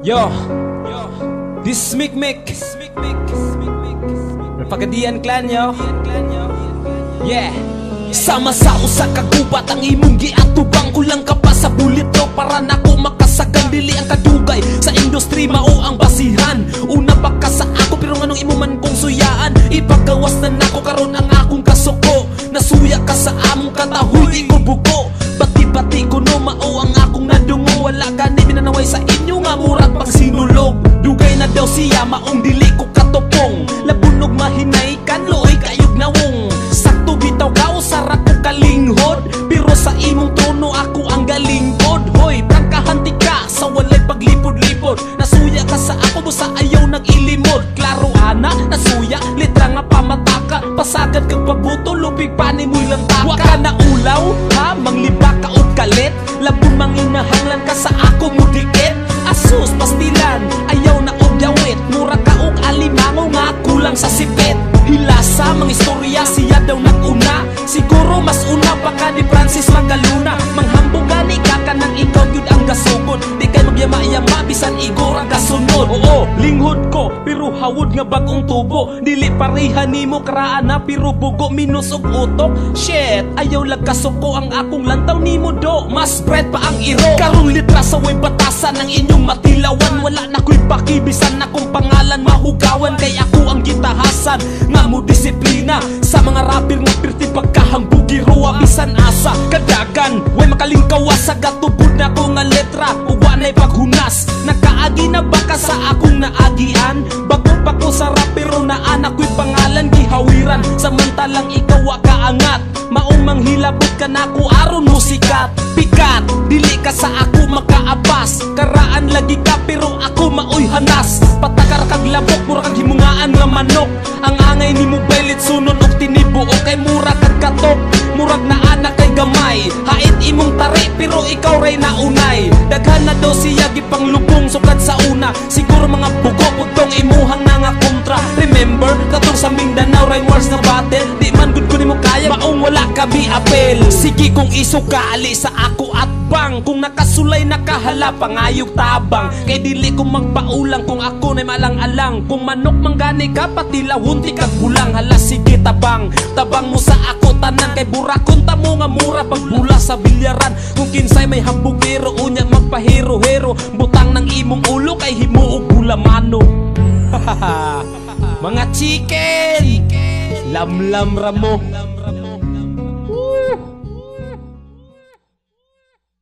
Yo, this Mick Napagadian clan yo. Yeah. Sama sa usa ka gubat ang imong giatubang, kulang ka pa sa bulito para nako makasagan. Dili ang kadugay sa industry mao ang basihan. Una pa ka sa ako pero nganong imo man kong suyaan. Ipagawas na nako karon ang akong kasuko. Nasuya ka sa among katahoy di ko buko. Bati-bati ko no mao ang akong nadungo. Wala gani binanaway sa inyo nga murag pagsinulog. Dugay na daw siya maong dili ko katopong. Labunog mahinay kanloy kayog nawong. Sakto bitaw ka usara ko kalinghod. Pero sa imong trono ako ang galingkod. Hoy, prangkahanti ka sa walay paglipod-lipod. Nasuya ka sa ako busa ayaw nag-ilimod. Klaro ana, nasuya, litra nga pamataka. Pasagad kag pabuto, lupig pani mo'y lantaka. Wa ka na ulaw, ha? Mangliba ka o kalit. Labon manginahanglan ka sa ako mudikit. Asus, pastilan, ayaw na og dawit. Mura ka og alimango nga kulang sa sipit. Hilasa, mga istorya siya daw nag-una. Siguro mas una pa ka ni Francis Magaluna. Manghambog gani ka ka nang ikaw yun ang gasugod. Di kay magyama-yama bisan igor ang gasunod. Oo, linghod ko pero hawod nga bagong tubo. Dili pareha nimo karaan na pero bugo minus og utok. Shit, ayaw lang kasuko ang akong lantaw nimo do. Mas bread pa ang iro. Karong litra sa way batasan ng inyong matilawan. Wala na ko'y pakibisan na kung pangalan mahugawan. Kay ako ang gitahasan nga mo disiplina sa mga rapper nga pirti pagkahangbugi ruwa bisan asa kadagan. Way makalingkawas sa gatubod na ko nga letra. Uwa na'y paghunas. Nakaagi na baka sa akong naagian. Bago pa ko sa rapero na anak ko'y pangalan gihawiran. Samantalang ikaw wa kaangat. Maong manghilabot ka na ko aron mo sikat. Pikat, dili ka sa ako makaabas. Karaan lagi ka pero ako maoy hanas. Patakar kag labok, mura kag himungaan nga manok. Ang angay ni mo belit sunon og tinibo. O kay mura kag katok, murag na anak kay gamay. Hait imong tari pero ikaw ray naunay. Daghan na daw siya gipanglubong sukad sa una. Siguro mga bugo putong imuhang na nga kontra. Remember, katong sa Mindanao Rhyme Wars na battle. Di man gud ko nimo kaya, maong wala kami apel. Sige kung isukali sa ako at bang. Kung nakasulay nakahala pangayog tabang. Kay dili ko magpaulang kung ako na'y malang-alang. Kung manok manggani ka pati lawunti kag bulang. Hala sige tabang, tabang mo sa ako tanan. Kay burakon ta mo nga mura pagbula sa bilyaran. Kung kinsay may hambugero unya magpahero-hero. Butang ng imong ulo kay himuog bulamano. Mga chicken, lamlam ramo.